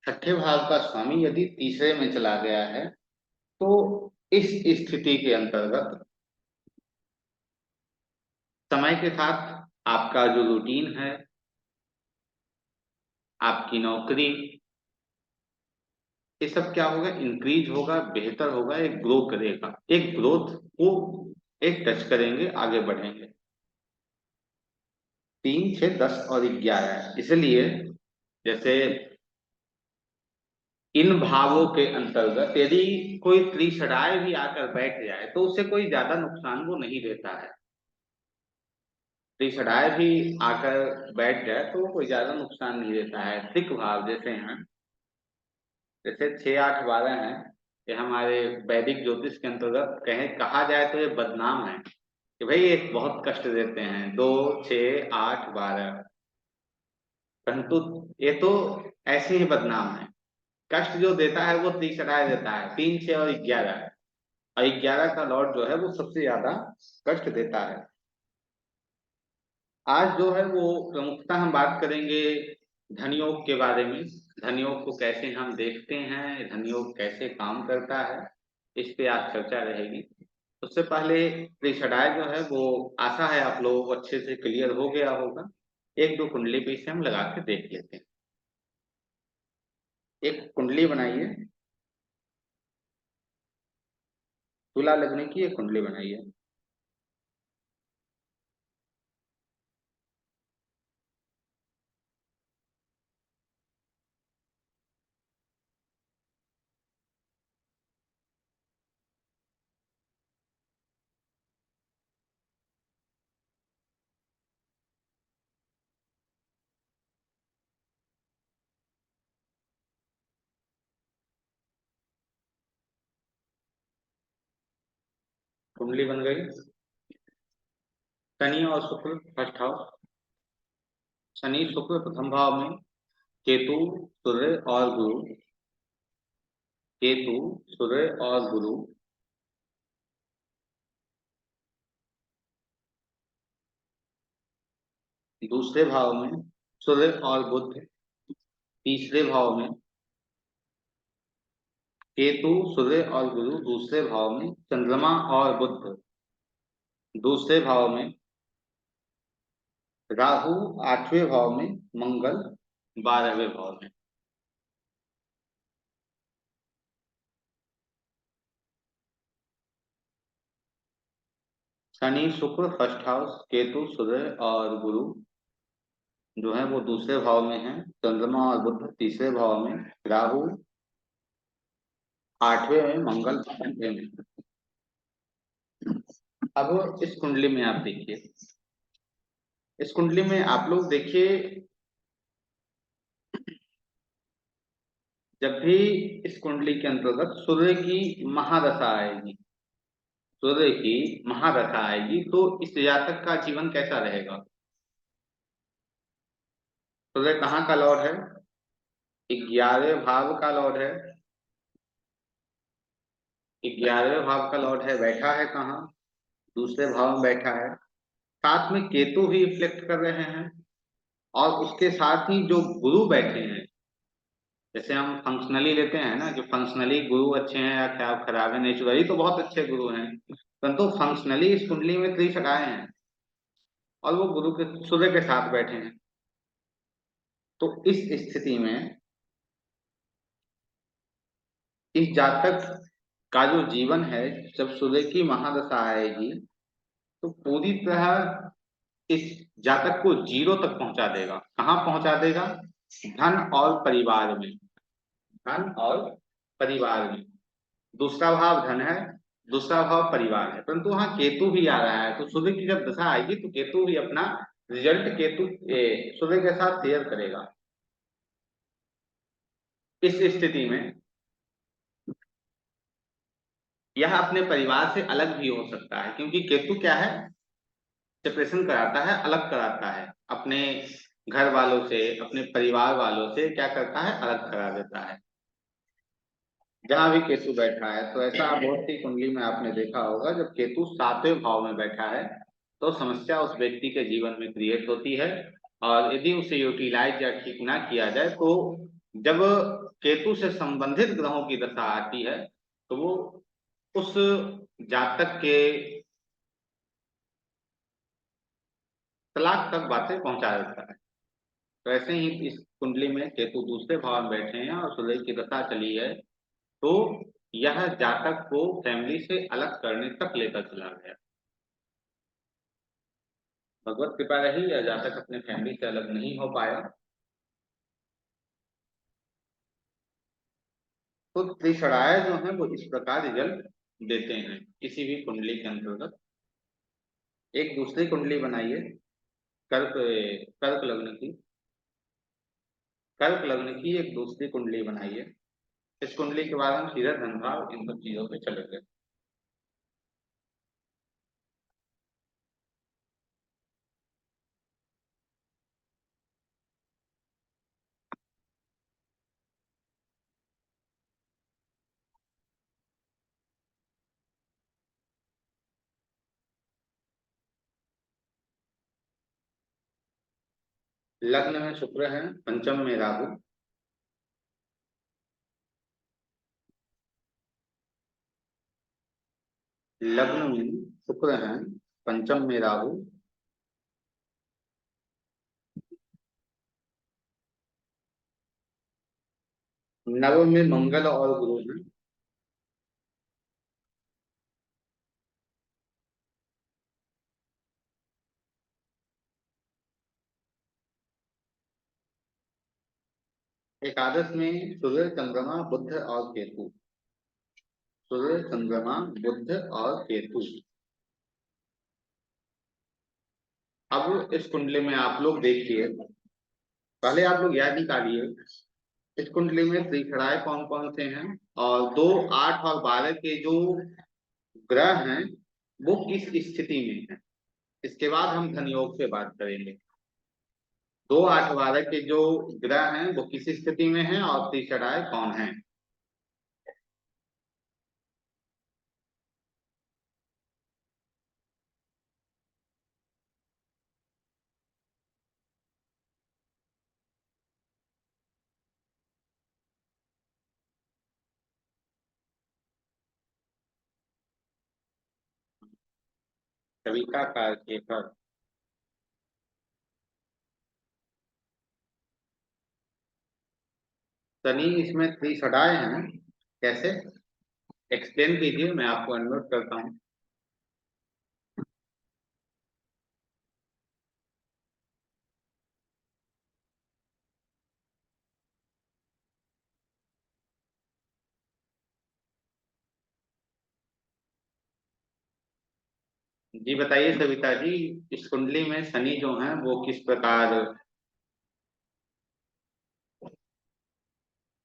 छठे भाव का स्वामी यदि तीसरे में चला गया है तो इस स्थिति के अंतर्गत समय के साथ आपका जो रूटीन है, आपकी नौकरी, ये सब क्या होगा, इंक्रीज होगा, बेहतर होगा, एक ग्रो करेगा, एक ग्रोथ को एक टच करेंगे, आगे बढ़ेंगे। 3, 6, 10 और 11, इसलिए जैसे इन भावों के अंतर्गत यदि कोई त्रिशराय भी आकर बैठ जाए तो उसे कोई ज्यादा नुकसान वो नहीं देता है। त्रिशराय भी आकर बैठ जाए तो वो कोई ज्यादा नुकसान नहीं देता है। त्रिक भाव जैसे हैं, जैसे 6, 8, 12 हैं, ये हमारे वैदिक ज्योतिष के अंतर्गत कहें कहा जाए तो ये बदनाम है कि भाई ये बहुत कष्ट देते हैं, 2, 6, 8, 12। परंतु ये तो ऐसे ही बदनाम है। कष्ट जो देता है वो तीसरा देता है, 3, 6 और 11। और 11 का लॉर्ड जो है वो सबसे ज्यादा कष्ट देता है। आज जो है वो प्रमुखता हम बात करेंगे धनयोग के बारे में। धनयोग को कैसे हम देखते हैं, धनयोग कैसे काम करता है, इस पे आज चर्चा रहेगी। उससे पहले त्रिशराय जो है वो आशा है आप लोगों को अच्छे से क्लियर हो गया होगा। एक दो कुंडली पे इसे हम लगा के देख लेते हैं। एक कुंडली बनाइए, तुला लगने की एक कुंडली बनाइए। कुंडली बन गई। शनि और शुक्र फर्स्ट हाउस। शनि शुक्र प्रथम भाव में, केतु सूर्य और गुरु, केतु सूर्य और गुरु दूसरे भाव में, सूर्य और बुध तीसरे भाव में, केतु सूर्य और गुरु दूसरे भाव में, चंद्रमा और बुध दूसरे भाव में, राहु 8वें भाव में, मंगल 12वें भाव में। शनि शुक्र फर्स्ट हाउस, केतु सूर्य और गुरु जो है वो दूसरे भाव में है, चंद्रमा और बुध तीसरे भाव में, राहु 8वें में, मंगल 5वें में। अब इस कुंडली में आप देखिए, इस कुंडली में आप लोग देखिए, जब भी इस कुंडली के अंतर्गत सूर्य की महादशा आएगी, सूर्य की महादशा आएगी तो इस जातक का जीवन कैसा रहेगा। सूर्य कहाँ का लॉर्ड है, 11वें भाव का लॉर्ड है। 11वें भाव का लॉर्ड है, बैठा है कहाँ, दूसरे भाव में बैठा है। साथ में केतु भी रिफ्लेक्ट कर रहे हैं, और उसके साथ ही जो गुरु बैठे हैं, जैसे हम फंक्शनली लेते हैं ना कि फंक्शनली गुरु अच्छे हैं या क्या खराब है, नेचुरली तो बहुत अच्छे गुरु हैं, परंतु फंक्शनली इस कुंडली में त्रिशराय हैं और वो गुरु के सूर्य के साथ बैठे हैं। तो इस स्थिति में इस जातक का जो जीवन है, जब सूर्य की महादशा आएगी तो पूरी तरह इस जातक को जीरो तक पहुंचा देगा। कहाँ पहुंचा देगा, धन और परिवार में, धन और परिवार में। दूसरा भाव धन है, दूसरा भाव परिवार है, परंतु वहां केतु भी आ रहा है, तो सूर्य की जब दशा आएगी तो केतु भी अपना रिजल्ट केतु सूर्य के साथ शेयर करेगा। इस स्थिति में यह अपने परिवार से अलग भी हो सकता है, क्योंकि केतु क्या है, सेपरेशन कराता है, अलग कराता है, अपने घर वालों से, अपने परिवार वालों से क्या करता है, अलग करा देता है। जहां भी केतु बैठा है, तो ऐसा बहुत सी कुंडली में आपने देखा होगा, जब केतु 7वें भाव में बैठा है तो समस्या उस व्यक्ति के जीवन में क्रिएट होती है। और यदि उसे यूटिलाइज या ठीक ना किया जाए तो जब केतु से संबंधित ग्रहों की दशा आती है तो वो उस जातक के तलाक तक बातें पहुंचा देता है। तो ऐसे ही इस कुंडली में केतु दूसरे भाव में बैठे हैं और सूर्य की दशा चली है तो यह जातक को फैमिली से अलग करने तक लेकर चला गया। भगवत कृपा रही, यह जातक अपने फैमिली से अलग नहीं हो पाया। तो त्रिषणाय जो है वो इस प्रकार रिजल्ट देते हैं किसी भी कुंडली के अंतर्गत। एक दूसरी कुंडली बनाइए कर्क कर्क लग्न की। कर्क लग्न की एक दूसरी कुंडली बनाइए। इस कुंडली के बाद हम सीधा धन भाव इन सब चीजों पे चले गए। लग्न में शुक्र है, पंचम में राहु। लग्न में शुक्र है, पंचम में राहु, नवम में मंगल और गुरु है। एकादश में सूर्य, चंद्रमा, बुध और केतु। सूर्य, चंद्रमा, बुध और केतु। अब इस कुंडली में आप लोग देखिए, पहले आप लोग याद निकालिए इस कुंडली में त्रिखड़ाएं कौन कौन से हैं और 2, 8 और 12 के जो ग्रह हैं वो किस स्थिति में है। इसके बाद हम धन योग पे बात करेंगे। 2, 8, 12 के जो ग्रह हैं वो किस स्थिति में हैं और त्रिखड़ाएं कौन हैं। कविता कारकेकर। शनि इसमें त्रिखड़ाएं हैं, कैसे एक्सप्लेन कीजिए, मैं आपको अनुरोध करता हूँ। जी बताइए सविता जी, इस कुंडली में शनि जो है वो किस प्रकार,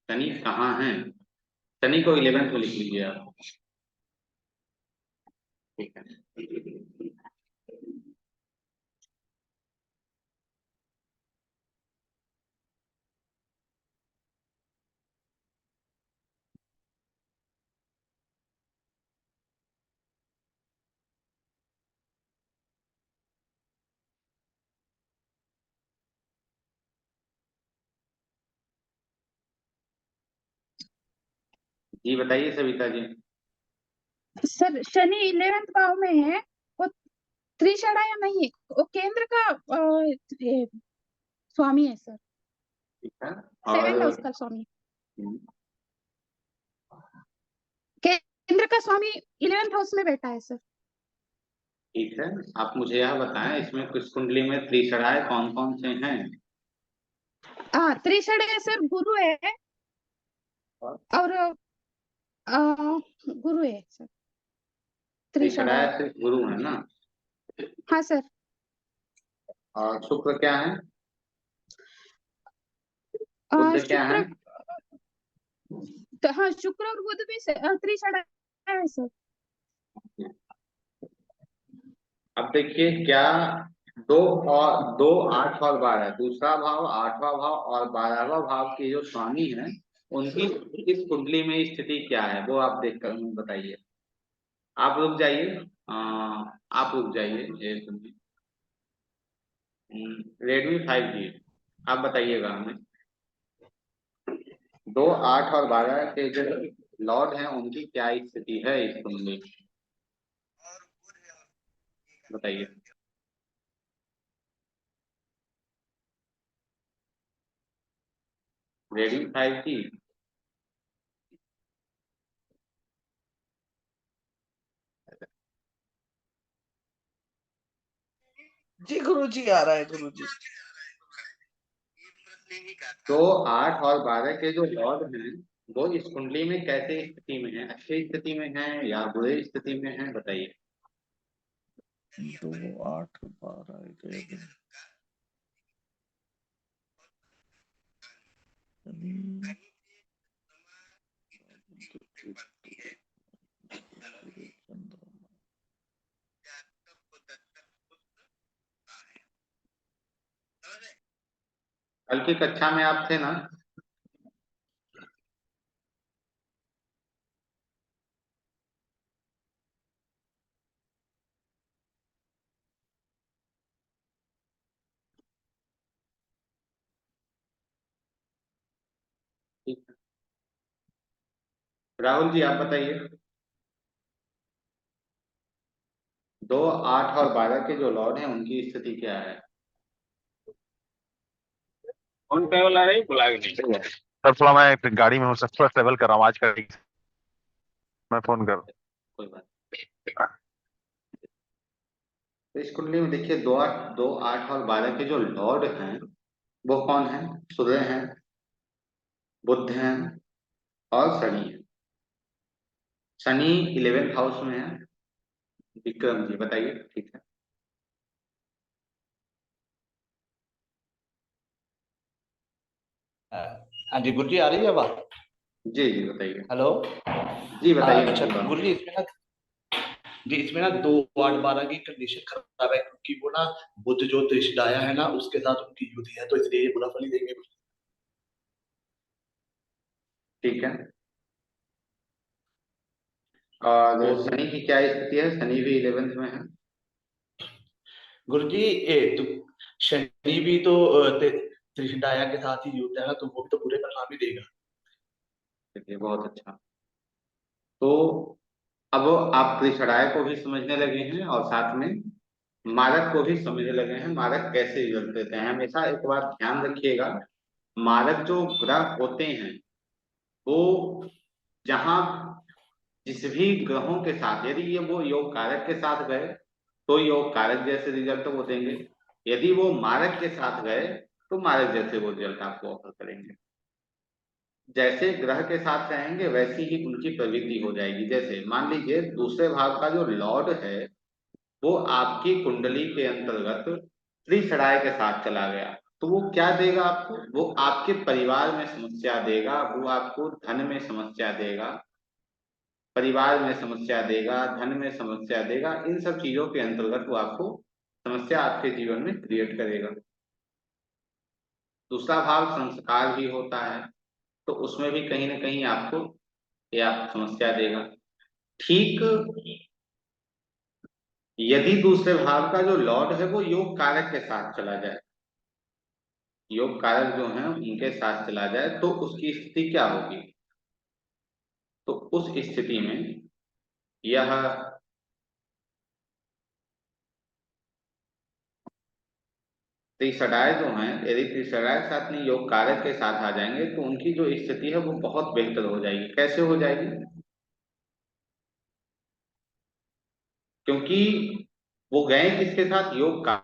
शनि कहाँ है। शनि को 11th में लिख लीजिए आप। ठीक है। जी बताइए सविता जी। सर शनि 11th भाव में है, वो त्रिशड़ा या नहीं है, वो केंद्र का ये, स्वामी है सर। ठीक है। 7th हाउस और का स्वामी, केंद्र का स्वामी 11th हाउस में बैठा है सर। ठीक है, आप मुझे यह बताएं इसमें कुछ कुंडली में त्रिषणाएं कौन कौन से हैं। हाँ त्रिशड़ा सर गुरु है और गुरु है सर। त्रिशड़ा त्रिषणाएं है, सिर्फ गुरु है ना। हाँ सर। और शुक्र क्या है, बुध क्या है। शुक्र, तो हाँ शुक्र और बुध भी त्रिशड़ा है सर। अब देखिए क्या, 2, 8 और 12, दूसरा भाव, 8वां भाव और 12वां भाव के जो स्वामी हैं उनकी इस कुंडली में स्थिति क्या है वो आप देख कर बताइए। आप रुक जाइए, आप रुक जाइए, ये सुनिए। Redmi 5G। आप बताइएगा हमें, 2, 8 और 12 के जो लॉर्ड हैं उनकी क्या स्थिति है इस कुंडली में? बताइए। Redmi 5G। जी गुरुजी, आ रहा है गुरुजी। तो 8 और 12 के जो लॉर्ड हैं वो इस कुंडली में कैसे स्थिति में है, अच्छी स्थिति में है या बुरी स्थिति में है, बताइए। 2, 8, 12 कल की कक्षा में आप थे ना? ठीक है। राहुल जी आप बताइए, 2, 8 और 12 के जो लॉर्ड हैं उनकी स्थिति क्या है? फोन पे वाला नहीं बुला के नहीं सर, थोड़ा मैं गाड़ी में हूँ सर, थोड़ा ट्रेवल कर रहा हूँ आज का, मैं फोन कर। कोई बात नहीं। तो इस कुंडली में देखिए 2, 8 और 12 के जो लॉर्ड हैं वो कौन है? सूर्य हैं, बुध हैं और शनि है। शनि 11th हाउस में है। विक्रम जी बताइए। ठीक है। हाँ जी गुरुजी, आ रही है बात? जी जी बताइए। हेलो। जी बताइए, मैं अच्छा सुन रहा हूँ। गुरुजी, इसमें ना 2, 8, 12 की कंडीशन खराब है, क्योंकि वो ना बुध जो त्रिशदाया है ना उसके साथ उनकी युति है, तो इसलिए ये बुरा फल ही देंगे। ठीक है। और और शनि की क्या स्थिति है? शनि भी 11th में है। गुरुजी, तो शनि भी तो त्रिशदाया के साथ ही युक्त है ना, तो वो भी तो बुरे परिणाम ही देगा। चलिए बहुत अच्छा। तो अब आप त्रिषणाय को भी समझने लगे हैं और साथ में मारक को भी समझने लगे हैं। मारक कैसे रिजल्ट देते हैं, हमेशा एक बात ध्यान रखिएगा। मारक जो ग्रह होते हैं वो जहां जिस भी ग्रहों के साथ, यदि ये वो योग कारक के साथ गए तो योग कारक जैसे रिजल्ट वो देंगे, यदि वो मारक के साथ गए तो मारक जैसे वो रिजल्ट आपको ऑफर करेंगे। जैसे ग्रह के साथ रहेंगे वैसी ही उनकी प्रवृत्ति हो जाएगी। जैसे मान लीजिए दूसरे भाव का जो लॉर्ड है वो आपकी कुंडली के अंतर्गत त्रिषणाय के साथ चला गया, तो वो क्या देगा आपको? वो आपके परिवार में समस्या देगा, वो आपको धन में समस्या देगा, परिवार में समस्या देगा, धन में समस्या देगा। इन सब चीजों के अंतर्गत वो आपको समस्या आपके जीवन में क्रिएट करेगा। दूसरा भाव संस्कार भी होता है, तो उसमें भी कहीं ना कहीं आपको ये आप समस्या देगा। ठीक, यदि दूसरे भाव का जो लॉर्ड है वो योग कारक के साथ चला जाए, योग कारक जो है उनके साथ चला जाए, तो उसकी स्थिति क्या होगी? तो उस स्थिति में यह त्रिषडाय जो हैं, यदि त्रिषडाय के साथ नहीं योग कारक के साथ आ जाएंगे तो उनकी जो स्थिति है वो बहुत बेहतर हो जाएगी। कैसे हो जाएगी? क्योंकि वो गए किसके साथ? योग का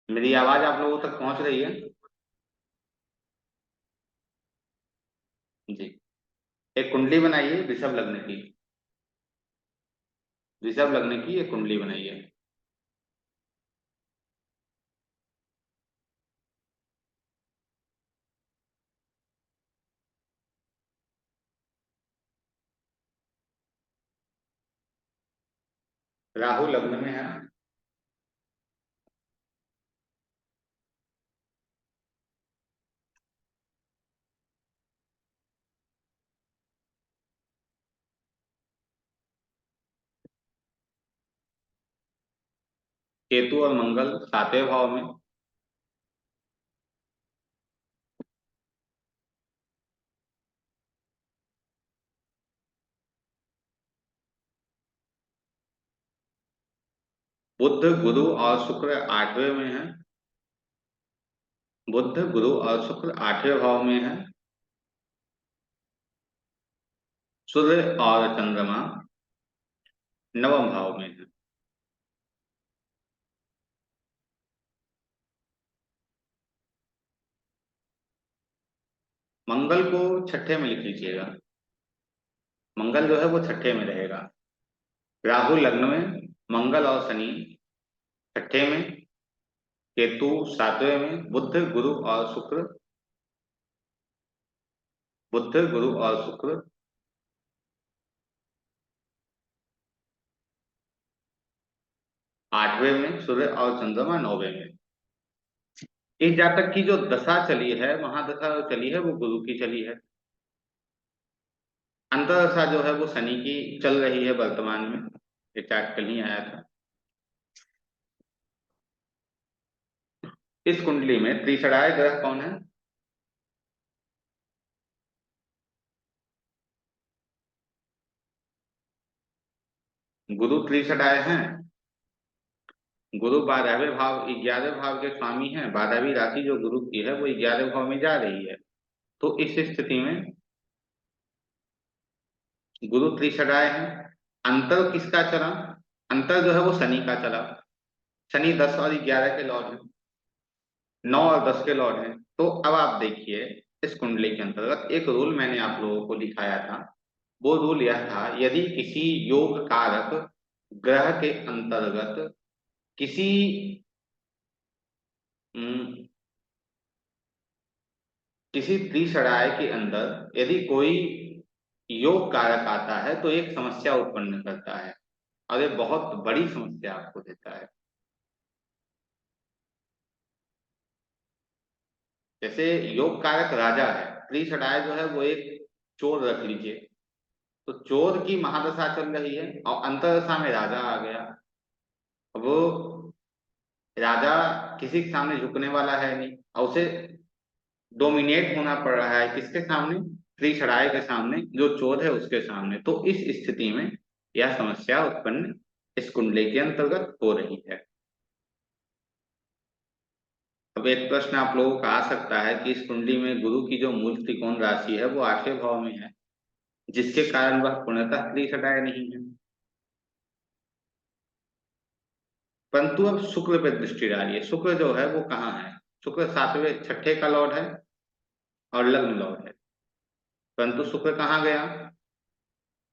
मेरी आवाज आप लोगों तक पहुंच रही है? जी। एक कुंडली बनाइए ऋषभ लग्न की, ऋषभ लग्न की एक कुंडली बनाइए। राहु लग्न में है। केतु और मंगल 7वें भाव में। बुध गुरु और शुक्र 8वें में है। बुध गुरु और शुक्र 8वें भाव में है। सूर्य और चंद्रमा 9वें भाव में है। मंगल को छठे में लिख लीजिएगा, मंगल जो है वो छठे में रहेगा। राहु लग्न में, मंगल और शनि छठे में, केतु 7वें में, बुध गुरु और शुक्र 8वें में, सूर्य और चंद्रमा 9वें में। इस जातक की जो दशा चली है, महादशा जो चली है वो गुरु की चली है। अंतरदशा जो है वो शनि की चल रही है वर्तमान में, ये चार्ट कल ही आया था। इस कुंडली में त्रिषणाय ग्रह कौन है? गुरु त्रिषणाय हैं। गुरु 12वें भाव 11वें भाव के स्वामी हैं। 12वीं राशि जो गुरु की है वो 11वें भाव में जा रही है। तो इस स्थिति में गुरु त्रिषणाय है। अंतर किसका चला? अंतर जो है वो शनि का चला। शनि 10 और 11 के लॉर्ड है, 9 और 10 के लॉर्ड है। तो अब आप देखिए, इस कुंडली के अंतर्गत एक रूल मैंने आप लोगों को दिखाया था। वो रूल यह था, यदि किसी योग कारक ग्रह के अंतर्गत किसी किसी त्रिषणाय के अंदर यदि कोई योग कारक आता है तो एक समस्या उत्पन्न करता है, और ये बहुत बड़ी समस्या आपको देता है। जैसे योग कारक राजा है, त्रिषणाय जो है वो एक चोर रख लीजिए, तो चोर की महादशा चल रही है और अंतरदशा में राजा आ गया। वो राजा किसी के सामने झुकने वाला है नहीं, और उसे डोमिनेट होना पड़ रहा है किसके सामने? त्रिषणाय के सामने, जो चोर है उसके सामने। तो इस स्थिति में यह समस्या उत्पन्न इस कुंडली के अंतर्गत हो रही है। अब एक प्रश्न आप लोगों का आ सकता है कि इस कुंडली में गुरु की जो मूल त्रिकोण राशि है वो 8वें भाव में है, जिसके कारण वह पूर्णतः त्रिषणाय नहीं है। परंतु अब शुक्र पे दृष्टि डालिए। शुक्र जो है वो कहाँ है? शुक्र 7वें छठे का लॉर्ड है और लग्न लॉर्ड है। परंतु शुक्र कहाँ गया?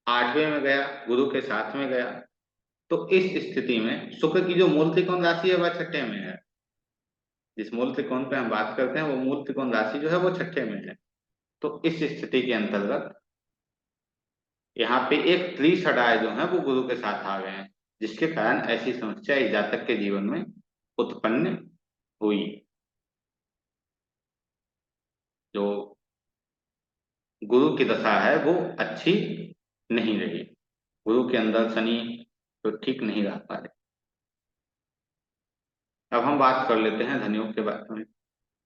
8वें में गया, गुरु के साथ में गया। तो इस स्थिति में शुक्र की जो मूल त्रिकोण राशि है वह छठे में है। जिस मूल त्रिकोण पे हम बात करते हैं वो मूल त्रिकोण राशि जो है वो छठे में है। तो इस स्थिति के अंतर्गत यहाँ पे एक त्रिषणाय जो है वो गुरु के साथ आ गए हैं, जिसके कारण ऐसी समस्या इस जातक के जीवन में उत्पन्न हुई। जो गुरु की दशा है वो अच्छी नहीं रही, गुरु के अंदर शनि तो ठीक नहीं रह पा रहे। अब हम बात कर लेते हैं धनयोग के बारे में।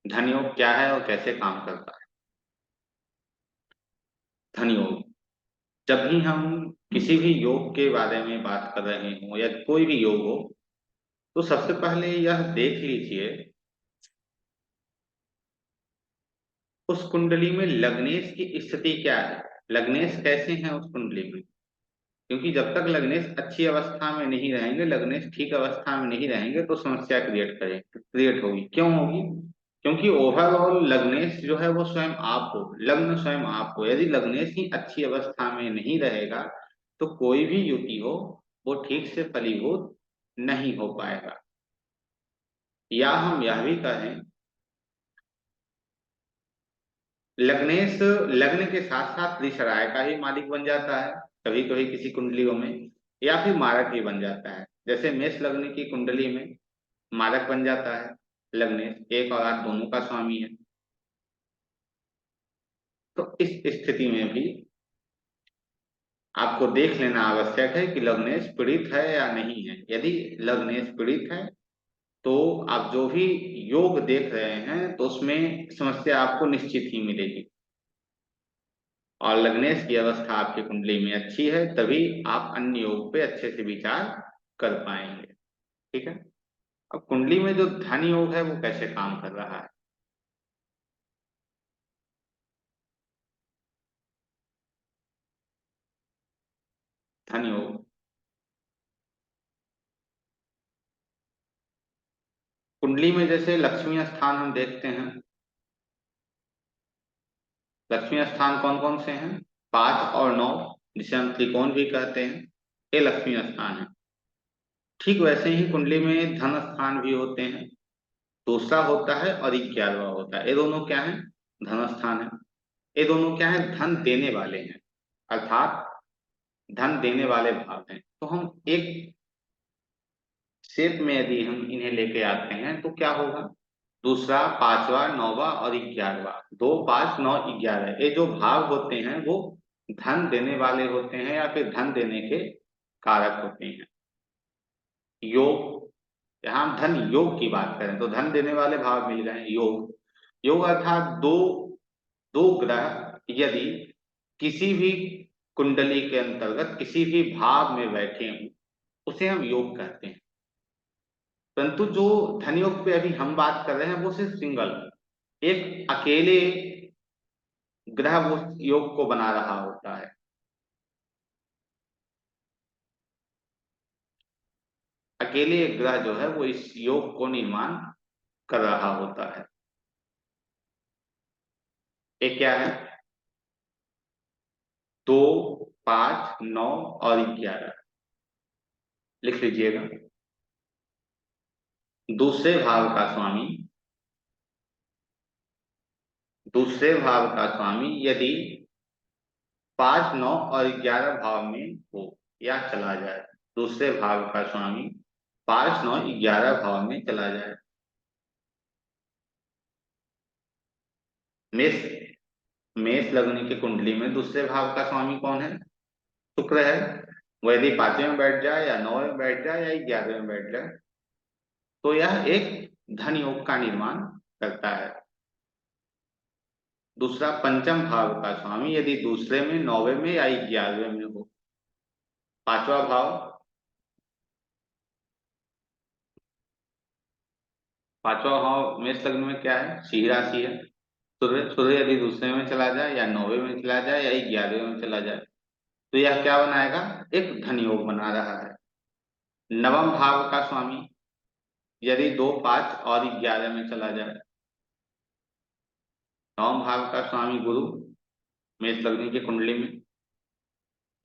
धनयोग क्या है और कैसे काम करता है? धनयोग, जब भी हम किसी भी योग के बारे में बात कर रहे हो या कोई भी योग हो, तो सबसे पहले यह देख लीजिए उस कुंडली में लग्नेश की स्थिति क्या है, लग्नेश कैसे हैं उस कुंडली में। क्योंकि जब तक लग्नेश अच्छी अवस्था में नहीं रहेंगे, लग्नेश ठीक अवस्था में नहीं रहेंगे, तो समस्या क्रिएट होगी। क्यों होगी? क्योंकि ओवरऑल लग्नेश जो है वो स्वयं आप हो, लग्न स्वयं आप हो। यदि लग्नेश ही अच्छी अवस्था में नहीं रहेगा तो कोई भी युति हो वो ठीक से फलीभूत नहीं हो पाएगा। या हम यह भी कहें, लग्नेश लग्न के साथ साथ त्रिशराय का ही मालिक बन जाता है कभी कभी किसी कुंडलियों में, या फिर मारक भी बन जाता है। जैसे मेष लग्न की कुंडली में मारक बन जाता है लग्नेश, 1 और 8 दोनों का स्वामी है। तो इस स्थिति में भी आपको देख लेना आवश्यक है कि लग्नेश पीड़ित है या नहीं है। यदि लग्नेश पीड़ित है तो आप जो भी योग देख रहे हैं तो उसमें समस्या आपको निश्चित ही मिलेगी। और लग्नेश की अवस्था आपकी कुंडली में अच्छी है, तभी आप अन्य योग पे अच्छे से विचार कर पाएंगे। ठीक है। अब कुंडली में जो धन योग है वो कैसे काम कर रहा है? धन योग कुंडली में जैसे लक्ष्मी स्थान हम देखते हैं, लक्ष्मी स्थान कौन कौन से हैं? 5 और 9, जिसे हम त्रिकोण भी कहते हैं, ये लक्ष्मी स्थान है। ठीक वैसे ही कुंडली में धन स्थान भी होते हैं, दूसरा होता है और 11वां होता है। ये दोनों क्या है? धन स्थान है। ये दोनों क्या है? धन देने वाले हैं, अर्थात धन देने वाले भाव हैं। तो हम एक शेप में यदि हम इन्हें लेके आते हैं तो क्या होगा? दूसरा, 5वां, 9वां और 11वां, 2, 5, 9, 11, ये जो भाव होते हैं वो धन देने वाले होते हैं या फिर धन देने के कारक होते हैं। योग, यहाँ हम धन योग की बात करें तो धन देने वाले भाव मिल गए। योग, योग अर्थात दो ग्रह यदि किसी भी कुंडली के अंतर्गत किसी भी भाव में बैठे हों उसे हम योग कहते हैं। परंतु जो धन योग पे अभी हम बात कर रहे हैं वो सिर्फ सिंगल, एक अकेले ग्रह वो योग को बना रहा होता है। अकेले एक ग्रह जो है वो इस योग को निर्माण कर रहा होता है। एक क्या है? 2, 5, 9 और 11 लिख लीजिएगा। दूसरे भाव का स्वामी, दूसरे भाव का स्वामी यदि 5, 9 और 11 भाव में हो या चला जाए, दूसरे भाव का स्वामी 5, 9, 11 भाव में चला जाए। मेष, मेष लग्न की कुंडली में दूसरे भाव का स्वामी कौन है? शुक्र है। वो यदि 5वें में बैठ जाए या 9वें में बैठ जाए या 11वें में बैठ जाए तो यह एक धन योग का निर्माण करता है। दूसरा, पंचम भाव का स्वामी यदि दूसरे में, 9वें में या 11वें में हो। 5वां भाव, 5वां भाव मेष लग्न में क्या है? सिंह राशि है। सूर्य, सूर्य यदि दूसरे में चला जाए या 9वें में चला जाए या 11वें में चला जाए तो यह क्या बनाएगा? एक धन योग बना रहा है। नवम भाव का स्वामी यदि 2, 5 और 11 में चला जाए, नवम भाव का स्वामी गुरु मेष लग्न की कुंडली में,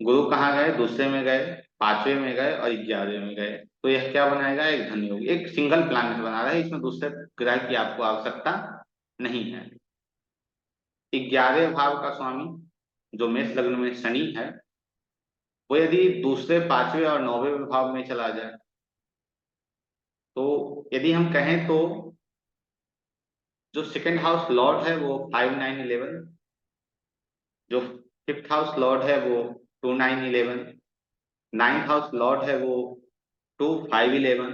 गुरु कहाँ गए? दूसरे में गए, 5वें में गए और 11वें में गए, तो यह क्या बनाएगा? एक धन योग। एक सिंगल प्लैनेट बना रहा है, इसमें दूसरे ग्रह की आपको आवश्यकता नहीं है। 11वें भाव का स्वामी जो मेष लग्न में शनि है, वो यदि दूसरे, 5वें और 9वें भाव में चला जाए तो यदि हम कहें तो जो सेकंड हाउस लॉर्ड है वो 5, 9, 11, जो 5th हाउस लॉर्ड है वो 2, 9, 11, 9th हाउस लॉर्ड है वो 2, 5, 11,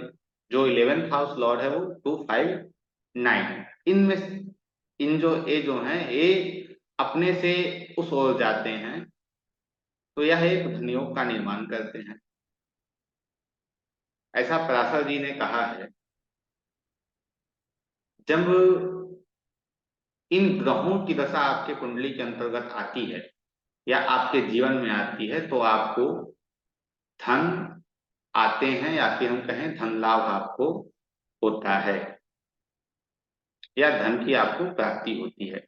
जो 11th हाउस लॉर्ड है वो 2, 5, 9। इनमें इन जो ए जो हैं ये अपने से उस ओर जाते हैं तो यह एक धनयोग का निर्माण करते हैं। ऐसा पराशर जी ने कहा है, जब इन ग्रहों की दशा आपके कुंडली के अंतर्गत आती है या आपके जीवन में आती है तो आपको धन आते हैं या फिर हम कहें धन लाभ आपको होता है या धन की आपको प्राप्ति होती है।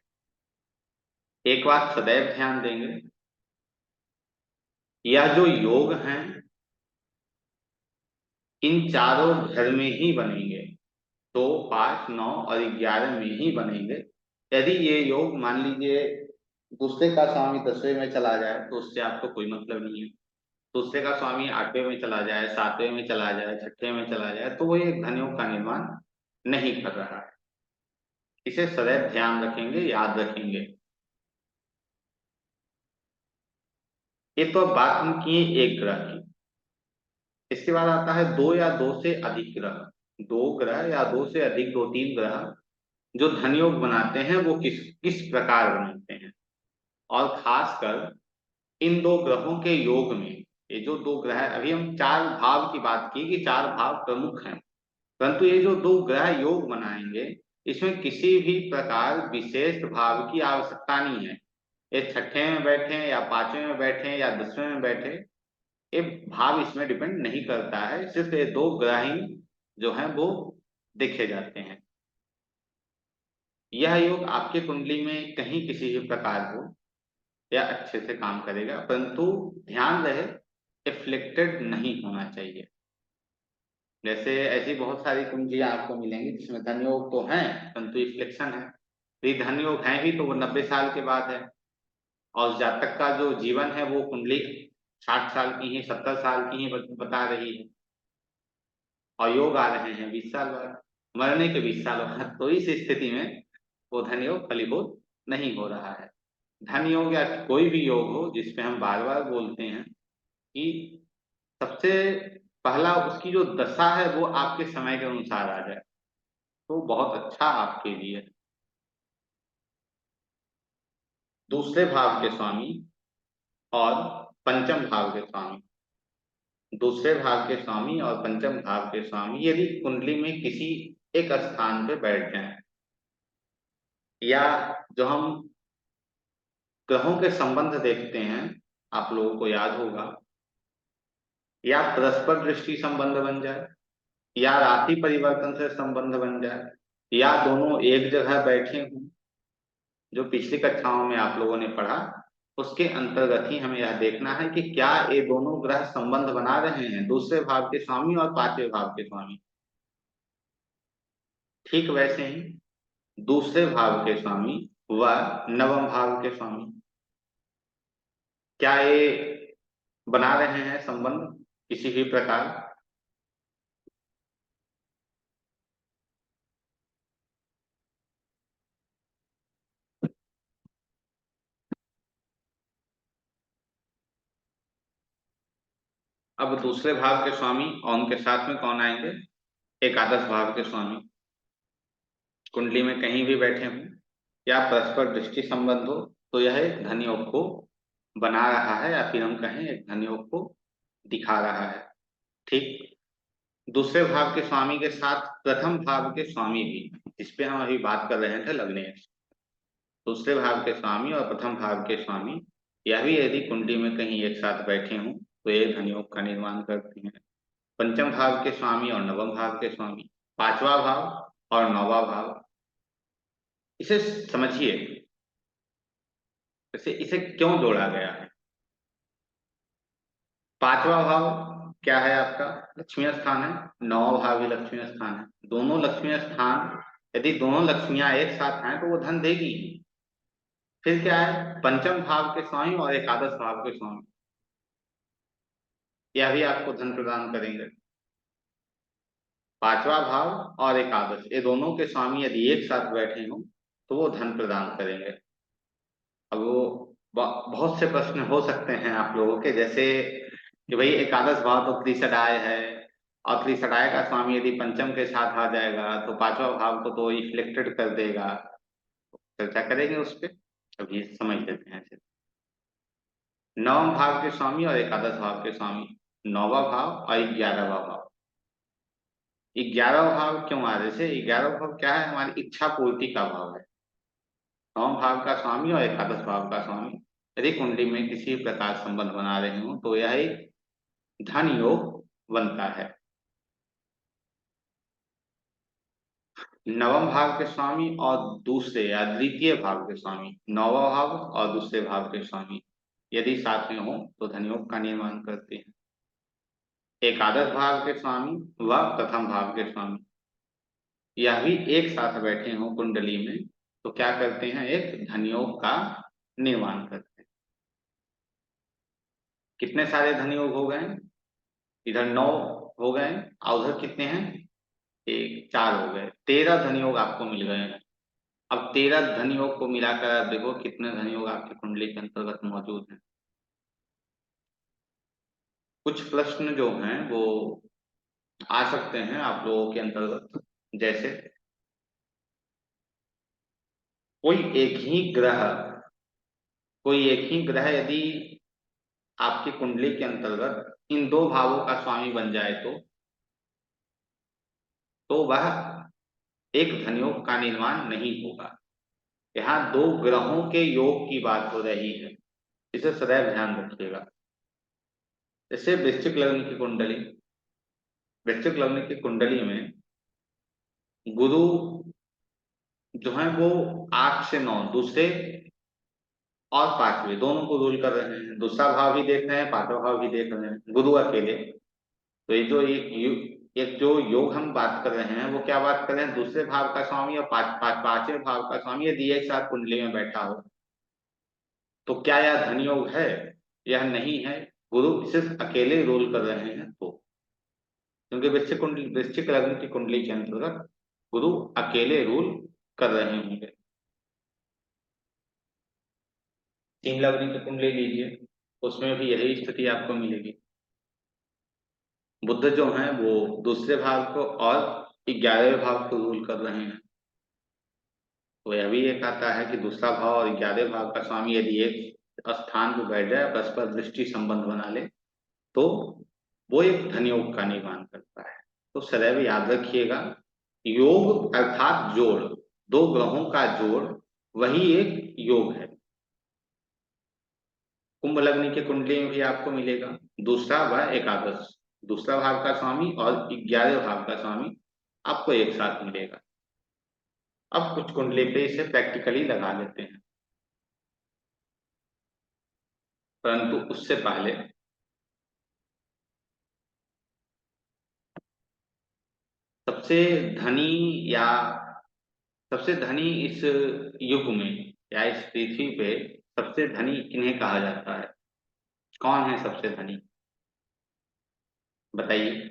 एक बात सदैव ध्यान देंगे, यह जो योग हैं इन चारों घर में ही बनेंगे, 2, 5, 9 और 11 में ही बनेंगे। यदि ये योग मान लीजिए दूसरे का स्वामी 10वें में चला जाए तो उससे आपको कोई मतलब नहीं है। दूसरे का स्वामी 8वें में चला जाए, 7वें में चला जाए, 6ठे में चला जाए तो वो एक धन योग का निर्माण नहीं कर रहा है। इसे सदैव ध्यान रखेंगे, याद रखेंगे। ये तो अब बात हम किए एक ग्रह की। इसके बाद आता है 2 या 2 से अधिक ग्रह। 2 ग्रह या 2 से अधिक, 2-3 ग्रह जो धन योग बनाते हैं वो किस किस प्रकार बनाते हैं। और खासकर इन 2 ग्रहों के योग में, ये जो 2 ग्रह, अभी हम 4 भाव की बात की कि 4 भाव प्रमुख हैं, परंतु ये जो 2 ग्रह योग बनाएंगे इसमें किसी भी प्रकार विशेष भाव की आवश्यकता नहीं है। ये 6ठे में बैठे या 5वें में बैठे या 10वें में बैठे, ये भाव इसमें डिपेंड नहीं करता है। सिर्फ ये 2 ग्रह ही जो हैं वो देखे जाते हैं। यह योग आपके कुंडली में कहीं किसी भी प्रकार हो या अच्छे से काम करेगा, परंतु ध्यान रहे एफ्लिक्टेड नहीं होना चाहिए। जैसे ऐसी बहुत सारी कुंजियां आपको मिलेंगी जिसमें धन योग तो है परंतु इफ्लिक्शन है। यदि धन योग है भी तो वो 90 साल के बाद है, और जातक का जो जीवन है वो कुंडली 60 साल की ही, 70 साल की ही बता रही है, और योग आ रहे हैं 20 साल बाद, मरने के 20 साल बाद। तो इस स्थिति में वो धन योग फलीभूत नहीं हो रहा है। धन योग या कोई भी योग हो जिसपे हम बार बार बोलते हैं कि सबसे पहला उसकी जो दशा है वो आपके समय के अनुसार आ जाए तो बहुत अच्छा आपके लिए। दूसरे भाव के स्वामी और पंचम भाव के स्वामी, दूसरे भाव के स्वामी और पंचम भाव के स्वामी यदि कुंडली में किसी एक स्थान पे बैठ जाएं, या जो हम ग्रहों के संबंध देखते हैं आप लोगों को याद होगा, या परस्पर दृष्टि संबंध बन जाए, या राशि परिवर्तन से संबंध बन जाए, या दोनों एक जगह बैठे हों, जो पिछली कक्षाओं में आप लोगों ने पढ़ा उसके अंतर्गत ही हमें यह देखना है कि क्या ये दोनों ग्रह संबंध बना रहे हैं, दूसरे भाव के स्वामी और 5वें भाव के स्वामी। ठीक वैसे ही दूसरे भाव के स्वामी व नवम भाव के स्वामी, क्या ये बना रहे हैं संबंध किसी भी प्रकार। अब दूसरे भाव के स्वामी और उनके साथ में कौन आएंगे, एकादश भाव के स्वामी। कुंडली में कहीं भी बैठे हों या परस्पर दृष्टि संबंध हो तो यह एक धन योग को बना रहा है, या फिर हम कहें एक धन योग को दिखा रहा है। ठीक, दूसरे भाव के स्वामी के साथ प्रथम भाव के स्वामी भी, इस पे हम अभी बात कर रहे थे लग्नेश। दूसरे भाव के स्वामी और प्रथम भाव के स्वामी यह भी यदि कुंडली में कहीं एक साथ बैठे हों तो ये धन योग का निर्माण करते हैं। पंचम भाव के स्वामी और नवम भाव के स्वामी, 5वां भाव और 9वां भाव, इसे समझिए इसे क्यों जोड़ा गया है। 5वां भाव क्या है आपका, लक्ष्मी स्थान है। 9वां भाव भी लक्ष्मी स्थान है। दोनों लक्ष्मी स्थान, यदि दोनों लक्ष्मियां एक साथ हैं तो वो धन देगी। फिर क्या है, पंचम भाव के स्वामी और एकादश भाव के स्वामी, यह भी आपको धन प्रदान करेंगे। 5वां भाव और एकादश, ये दोनों के स्वामी यदि एक साथ बैठे हों तो वो धन प्रदान करेंगे। अब वो बहुत से प्रश्न हो सकते हैं आप लोगों के, जैसे कि भाई एकादश भाव तो त्रिसडाय है, और त्रिसडाय का स्वामी यदि पंचम के साथ आ जाएगा तो 5वां भाव को तो इफ्लेक्टेड कर देगा। चर्चा करेंगे उस पर, अभी समझ लेते हैं। नवम भाव के स्वामी और एकादश भाव के स्वामी, 9वां भाव और 11वां भाव। 11वां भाव क्यों आ रहे थे, 11वां भाव क्या है, हमारी इच्छा पूर्ति का भाव है। नवम भाव का स्वामी और एकादश भाव का स्वामी यदि कुंडली में किसी प्रकार संबंध बना रहे हो तो यह एक धन योग बनता है। नवम भाव के स्वामी और दूसरे या द्वितीय भाव के स्वामी, नौवा भाव और दूसरे भाव के स्वामी यदि साथ में हो तो धन योग का निर्माण करते हैं। एकादश भाव के स्वामी व प्रथम भाव के स्वामी यह भी एक साथ बैठे हों कुंडली में तो क्या करते हैं, एक धन योग का निर्माण करते हैं। कितने सारे धन योग हो गए, इधर 9 हो गए और उधर कितने हैं, एक 4 हो गए, 13 धन योग आपको मिल गए हैं। अब 13 धन योग को मिलाकर आप देखो कितने धन योग आपकी कुंडली के अंतर्गत मौजूद हैं। कुछ प्रश्न जो हैं वो आ सकते हैं आप लोगों के अंतर्गत, जैसे कोई एक ही ग्रह यदि आपकी कुंडली के अंतर्गत इन 2 भावों का स्वामी बन जाए तो वह एक धन योग का निर्माण नहीं होगा। यहाँ 2 ग्रहों के योग की बात हो रही है, इसे सदैव ध्यान रखिएगा। जैसे वृश्चिक लग्न की कुंडली में गुरु जो है वो 8 से 9 दूसरे और 5वें दोनों को रूल कर रहे हैं, दूसरा भाव भी देख रहे हैं, 5वां भाव भी देख रहे हैं, गुरु अकेले। तो ये जो एक जो योग हम बात कर रहे हैं वो क्या बात कर रहे हैं, दूसरे भाव का स्वामी और 5वें भाव का स्वामी यदि एक साथ कुंडली में बैठा हो तो क्या यह धन योग है, यह नहीं है। गुरु सिर्फ अकेले रोल कर रहे हैं तो, क्योंकि वृश्चिक लग्न की कुंडली के अंतर्गत गुरु अकेले रूल कर रहे होंगे। 3 लग्न की कुंडली लीजिए, उसमें भी यही स्थिति आपको मिलेगी। बुध जो है वो दूसरे भाव को और 11वें भाव को रूल कर रहे हैं। तो यह भी एक आता है कि दूसरा भाव और 11वें भाव का स्वामी यदि एक स्थान को बैठ जाए, परस्पर दृष्टि संबंध बना ले तो वो एक धन योग का निर्माण करता है। तो सदैव याद रखिएगा, योग अर्थात जोड़, 2 ग्रहों का जोड़ वही एक योग है। कुंभ लग्न की कुंडली में भी आपको मिलेगा दूसरा व एकादश, दूसरा भाव का स्वामी और 11वें भाव का स्वामी आपको एक साथ मिलेगा। अब कुछ कुंडली पे इसे प्रैक्टिकली लगा लेते हैं, परंतु उससे पहले सबसे धनी या सबसे धनी इस युग में या इस पृथ्वी पे सबसे धनी किन्हें कहा जाता है, कौन है सबसे धनी, बताइए।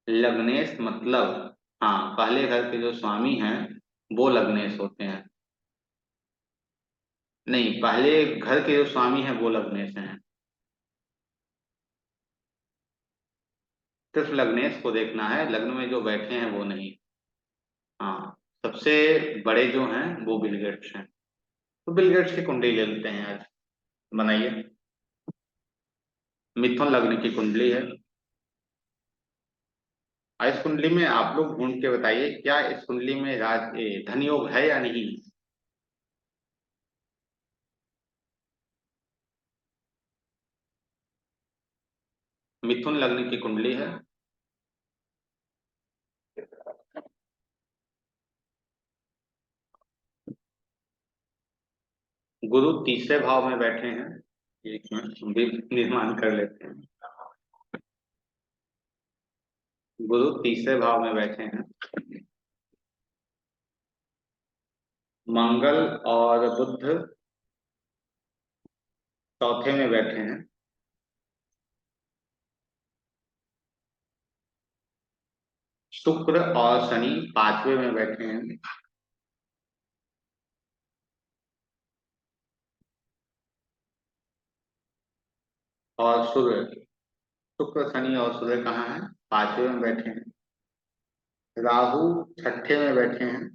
लग्नेश मतलब, हाँ, पहले घर के जो स्वामी हैं वो लग्नेश होते हैं। नहीं, पहले घर के जो स्वामी हैं वो लग्नेश हैं। सिर्फ लग्नेश को देखना है, लग्न में जो बैठे हैं वो नहीं। हाँ, सबसे बड़े जो हैं वो बिल गेट्स हैं। तो बिल गेट्स की कुंडली ले लेते हैं आज, बनाइए। मिथुन लग्न की कुंडली है। इस कुंडली में आप लोग ढूंढ के बताइए क्या इस कुंडली में धन योग है या नहीं। मिथुन लग्न की कुंडली है, गुरु तीसरे भाव में बैठे हैं। एक मिनट निर्माण कर लेते हैं। गुरु तीसरे भाव में बैठे हैं, मंगल और बुध चौथे में बैठे हैं, शुक्र और शनि 5वें में बैठे हैं, और शुक्र शनि और सूर्य कहाँ है, 5वें में बैठे हैं। राहु 6ठे में बैठे हैं,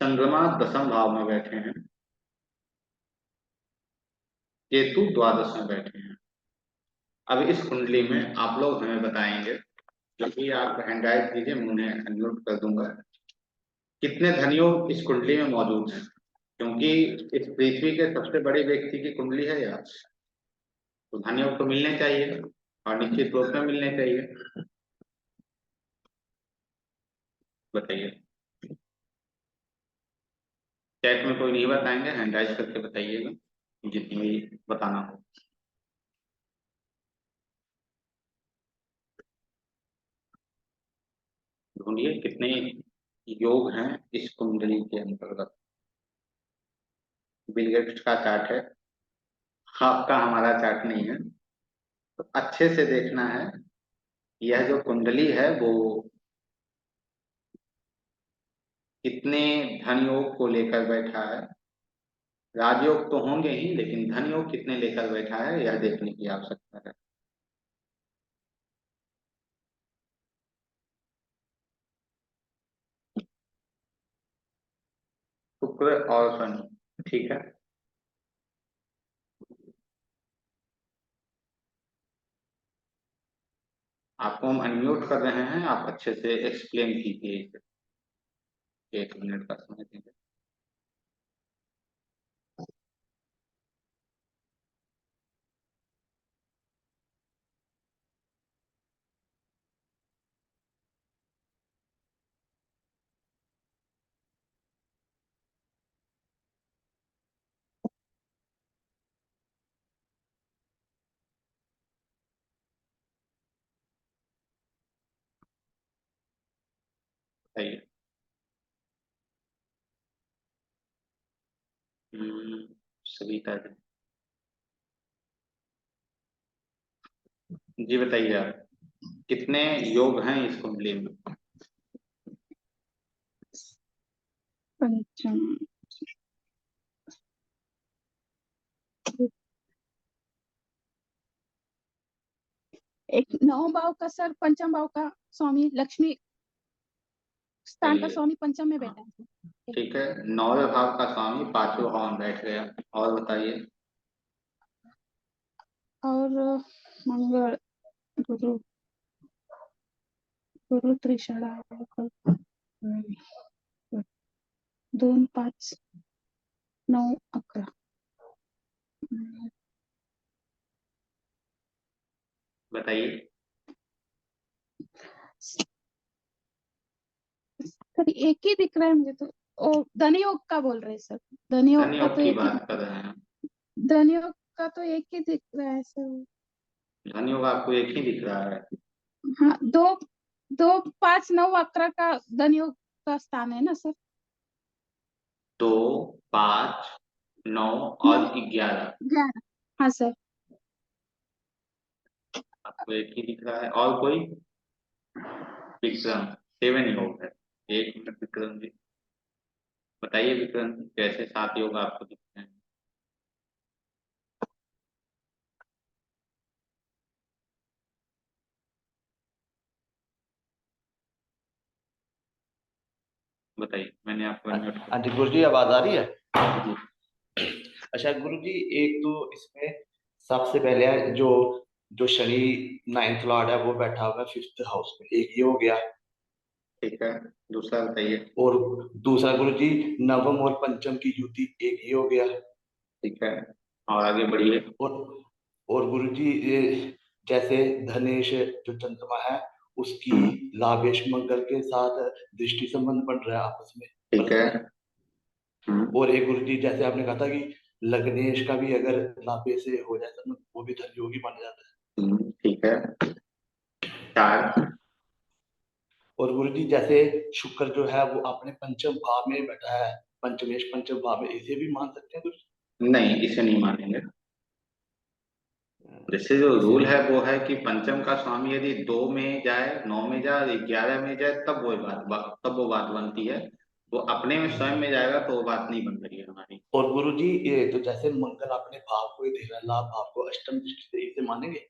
चंद्रमा 10वें भाव में बैठे हैं, केतु द्वादश में बैठे हैं। अब इस कुंडली में आप लोग हमें बताएंगे, क्योंकि आप हैंड राइट कीजिए, मैं उन्हें अनम्यूट कर दूंगा, कितने धनयोग इस कुंडली में मौजूद हैं, क्योंकि इस पृथ्वी के सबसे बड़े व्यक्ति की कुंडली है यार, तो धनयोग तो मिलने चाहिए और निश्चित रूप में मिलने चाहिए। बताइए, चैट में कोई नहीं बताएंगे, हैंड राइज करके बताइएगा जितनी भी बताना हो। ढूंढिए कितने योग हैं इस कुंडली के अंतर्गत। बिल गेट्स का चार्ट है, आपका हमारा चार्ट नहीं है, तो अच्छे से देखना है। यह जो कुंडली है वो कितने धन योग को लेकर बैठा है। राजयोग तो होंगे ही, लेकिन धन योग कितने लेकर बैठा है यह देखने की आवश्यकता है। शुक्र और शनि, ठीक है। आपको हम अनम्यूट कर रहे हैं, आप अच्छे से एक्सप्लेन कीजिए इसे। 1 मिनट का समय देंगे। बताइए। सविता जी बताइए, आप कितने योग हैं इस कुंडली में। पंचम, एक 9 भाव का सर, पंचम भाव का स्वामी, लक्ष्मी स्थान का चलिए, स्वामी पंचम में बैठा है। ठीक है, 9वें भाव का स्वामी 5वें भाव में बैठ गया। और बताइए। और मंगल, गुरु, गुरु त्रिशला, 2, 5, 9, 11। बताइए। सर एक ही दिख रहा है मुझे तो। ओ, धनयोग का बोल रहे हैं सर, धनयोग धन का योग तो की एक ही, बात कर रहे हैं। धनयोग का तो एक ही दिख रहा है सर। धन योग आपको एक ही दिख रहा है। हाँ, 2, 2, 5, 9, 11 का धनयोग का स्थान है ना सर। 2, 5, 9 और 11 11, हाँ सर। आपको एक ही दिख रहा है। और कोई। विक्रम 7 योग है। 1 मिनट विक्रम जी, बताइए विक्रम जी, कैसे 7 योग आपको दिखते हैं। बताइए, मैंने आपको अनम्यूट कर हाँ जी गुरु जी, आवाज आ रही है। दिया। अच्छा गुरु जी, एक तो इसमें सबसे पहले है जो जो शनि 9th लॉर्ड है वो बैठा होगा 5th हाउस में, एक ये हो गया। ठीक है, दूसरा बताइए। और दूसरा गुरु जी, नवम और पंचम की युति, एक ये हो गया। ठीक है, और आगे बढ़िए। और गुरु जी ये जैसे धनेश जो चंद्रमा है उसकी लाभेश मंगल के साथ दृष्टि संबंध बन रहा है आपस में। ठीक है। और एक गुरु जी जैसे आपने कहा था कि लग्नेश का भी अगर लाभे से हो जाए तो वो भी धन योगी बन जाता है। ठीक है। 4। और गुरु जी जैसे शुक्र जो है वो अपने पंचम भाव में बैठा है, पंचमेश पंचम भाव में, इसे भी मान सकते हैं गुरु जी? नहीं, इसे नहीं मानेंगे। जैसे जो रूल है वो है कि पंचम का स्वामी यदि 2 में जाए, 9 में जाए और 11 में जाए, तब वो बात बनती है। वो अपने में स्वयं में जाएगा तो वो बात नहीं बन रही है हमारी। और गुरु जी ये तो जैसे मंगल अपने भाव को ही देख रहा है, लाभ भाव को, अष्टम दृष्टि से, इसे मानेंगे?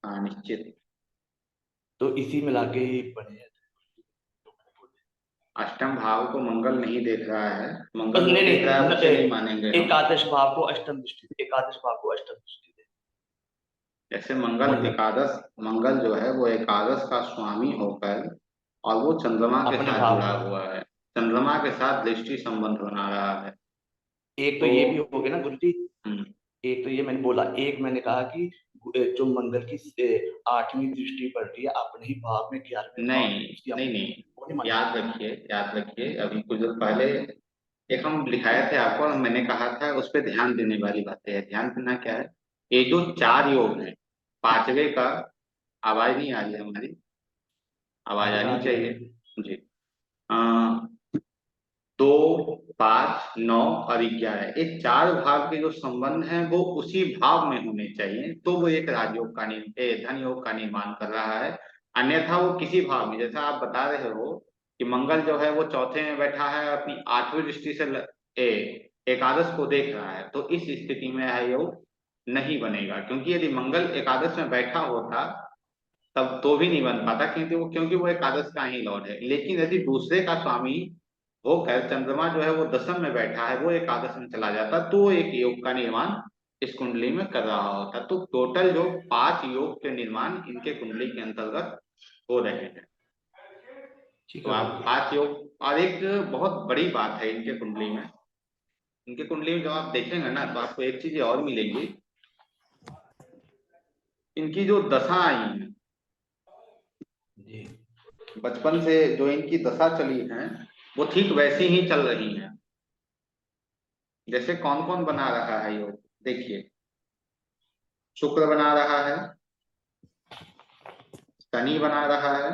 हाँ निश्चित। तो इसी मिला के ही बने हैं। अष्टम भाव को मंगल नहीं देख रहा है, बस मंगल नहीं को देख रहा है, नहीं, उसे नहीं मानेंगे हम। एकादश भाव को अष्टम दृष्टि से, एकादश भाव को अष्टम दृष्टि से। जैसे मंगल मंगल एकादश, मंगल जो है वो एकादश का स्वामी होकर और वो चंद्रमा के अपने साथ भाव जुड़ा में, हुआ है, चंद्रमा के साथ दृष्टि संबंध बना रहा है। एक तो तो ये भी हो गया ना गुरु जी। हम्म, एक तो ये मैंने बोला, एक मैंने कहा कि जो मंगल की 8वीं दृष्टि पड़ती है अपने ही भाव में, 11वें भाव नहीं में, उसकी नहीं अपनी, नहीं, वो नहीं मानना। याद रखिए, अभी कुछ देर पहले एक हम दिखाए थे आपको और मैंने कहा था उस पर ध्यान देने वाली बातें है। ध्यान देना क्या है, ये जो चार योग है, पांचवे का, आवाज नहीं आ रही है हमारी, आवाज आ आनी रही चाहिए है। जी। अ, 2, 5, 9 और 11, ये चार भाव के जो संबंध हैं वो उसी भाव में होने चाहिए, तो वो एक राजयोग का धन योग का निर्माण कर रहा है। अन्यथा वो किसी भाव में, जैसा आप बता रहे हो कि मंगल जो है वो चौथे में बैठा है, अपनी 8वीं दृष्टि से एकादश को देख रहा है, तो इस स्थिति में यह योग नहीं बनेगा। क्योंकि यदि मंगल एकादश में बैठा होता तब तो भी नहीं बन पाता, क्योंकि वो एकादश का ही लॉर्ड है। लेकिन यदि दूसरे का स्वामी होकर चंद्रमा जो है वो दशम में बैठा है, वो एकादश में चला जाता, तो एक योग का निर्माण इस कुंडली में कर रहा होता। तो टोटल जो 5 योग के निर्माण इनके कुंडली के अंतर्गत हो रहे हैं। ठीक तो है आप गुरु जी। 5 योग, और एक बहुत बड़ी बात है इनके कुंडली में, इनके कुंडली में जब आप देखेंगे ना तो आपको एक चीज और मिलेगी, इनकी जो दशा आई है, जी बचपन से जो इनकी दशा चली है वो ठीक वैसी ही चल रही है। जैसे कौन कौन बना रहा है योग, देखिए, शुक्र बना रहा है, शनि बना जी रहा है,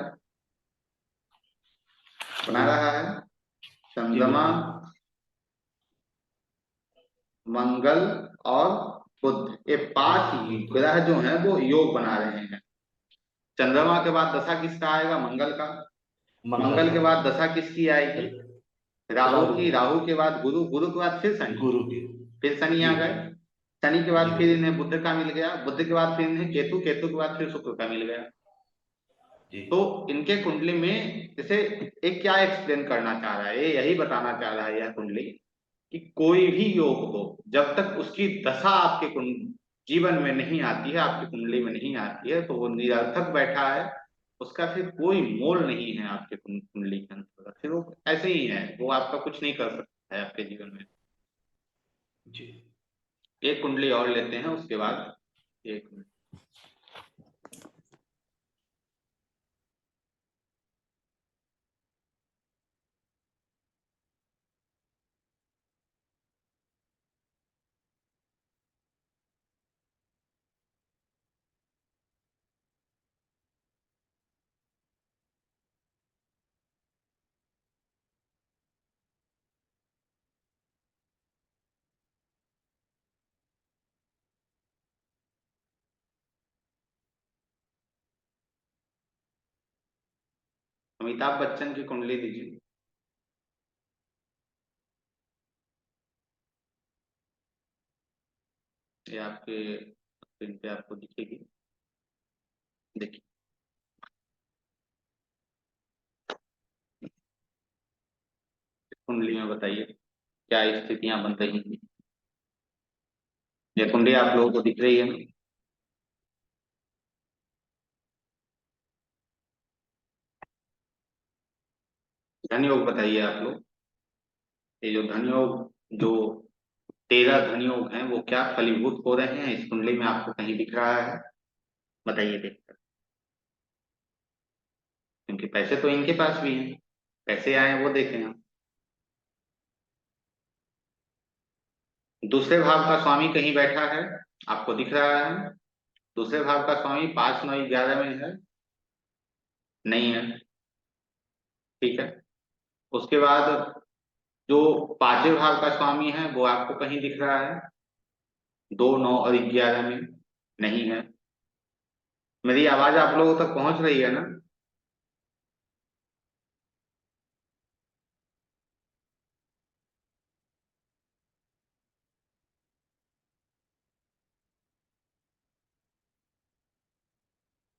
जी गुरु चंद्रमा, जी। मंगल और बुध, ये 5 ही ग्रह जो हैं वो योग बना रहे हैं। चंद्रमा के बाद दशा किसका आएगा, मंगल का। मंगल मंगल का। के बाद दशा किसकी आएगी, राहु राहु की। की। राहु के बाद गुरु, गुरु के बाद फिर शनि, गुरु की। फिर शनि आ जी गए। जी। शनि के जी बाद फिर गुरु इन्हें बुध का मिल गया, बुध के बाद फिर इन्हें केतु, केतु के बाद फिर शुक्र का मिल गया। जी। तो इनके कुंडली में जैसे एक क्या एक्सप्लेन करना चाह रहा है, ये यही बताना चाह रहा है यह कुंडली, कि कोई भी योग हो, जब तक उसकी दशा आपके जीवन में नहीं आती है, आपकी कुंडली में नहीं आती है, तो वो निरर्थक बैठा है, उसका फिर कोई मोल नहीं है आपके कुंडली के अंतर्गत, फिर वो ऐसे ही है, वो आपका कुछ नहीं कर सकता है आपके जीवन में। जी। एक कुंडली और लेते हैं उसके बाद, एक मिनट। अमिताभ बच्चन की कुंडली दीजिए। ये आपके स्क्रीन पे आपको दिखेगी, देखिए कुंडली में बताइए क्या स्थितियां बन रही हैं। ये कुंडली आप लोगों को दिख रही है ना। धन योग बताइए आप लोग, ये जो धन योग, जो 13 धन योग हैं वो क्या फलीभूत हो रहे हैं इस कुंडली में, आपको कहीं दिख रहा है, बताइए देखकर। क्योंकि पैसे तो इनके पास भी हैं, पैसे आए वो देखें हम। दूसरे भाव का स्वामी कहीं बैठा है, आपको दिख रहा है, दूसरे भाव का स्वामी 5, 9, 11 में है, नहीं है, ठीक है। उसके बाद जो 5वें भाव का स्वामी है वो आपको कहीं दिख रहा है, 2, 9 और 11 में, नहीं है। मेरी आवाज आप लोगों तक पहुंच रही है ना।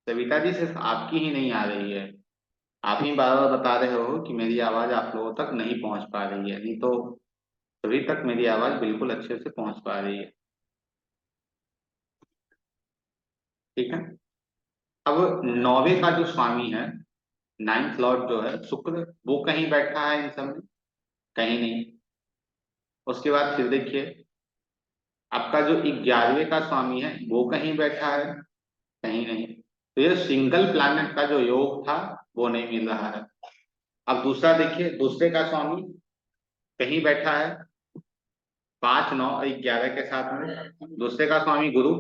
सविता जी सिर्फ आपकी ही नहीं आ रही है, आप ही बार बार बता रहे हो कि मेरी आवाज आप लोगों तक नहीं पहुंच पा रही है, नहीं तो सभी तक मेरी आवाज बिल्कुल अच्छे से पहुंच पा रही है। ठीक है। अब 9वें का जो स्वामी है, 9th लॉर्ड जो है शुक्र, वो कहीं बैठा है इन सब में? कहीं नहीं। उसके बाद फिर देखिए, आपका जो 11वें का स्वामी है वो कहीं बैठा है? कहीं नहीं। तो ये सिंगल प्लैनेट का जो योग था वो नहीं मिल रहा है। अब दूसरा देखिए, दूसरे का स्वामी कहीं बैठा है 5, 9 और 11 के साथ में। दूसरे का स्वामी गुरु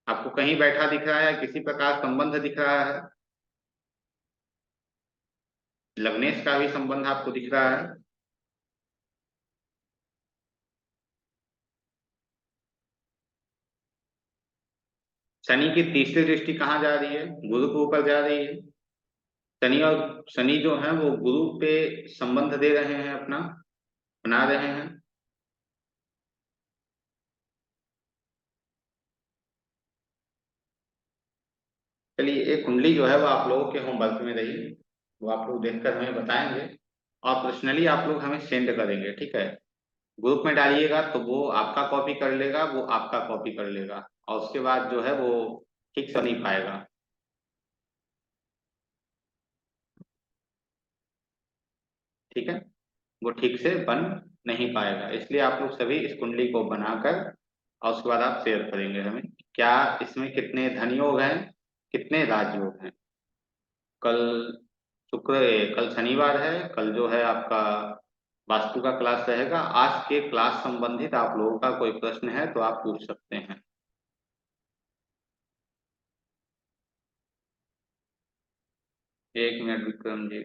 आपको कहीं बैठा दिख रहा है? किसी प्रकार संबंध दिख रहा है? लग्नेश का भी संबंध आपको दिख रहा है? शनि की तीसरी दृष्टि कहाँ जा रही है? गुरु के ऊपर जा रही है। शनि जो है वो गुरु पे संबंध दे रहे हैं, अपना बना रहे हैं। चलिए, एक कुंडली जो है वो आप लोगों के होमवर्क में रही, वो आप लोग देखकर हमें बताएंगे और पर्सनली आप लोग हमें सेंड करेंगे, ठीक है। ग्रुप में डालिएगा तो वो आपका कॉपी कर लेगा, वो आपका कॉपी कर लेगा, और उसके बाद जो है वो ठीक से नहीं पाएगा। ठीक है, वो ठीक से बन नहीं पाएगा। इसलिए आप लोग सभी इस कुंडली को बनाकर और उसके बाद आप शेयर करेंगे हमें, क्या इसमें कितने धन योग हैं, कितने राजयोग हैं। कल कल शनिवार है, कल जो है आपका वास्तु का क्लास रहेगा। आज के क्लास संबंधित आप लोगों का कोई प्रश्न है तो आप पूछ सकते हैं। 1 मिनट विक्रम जी।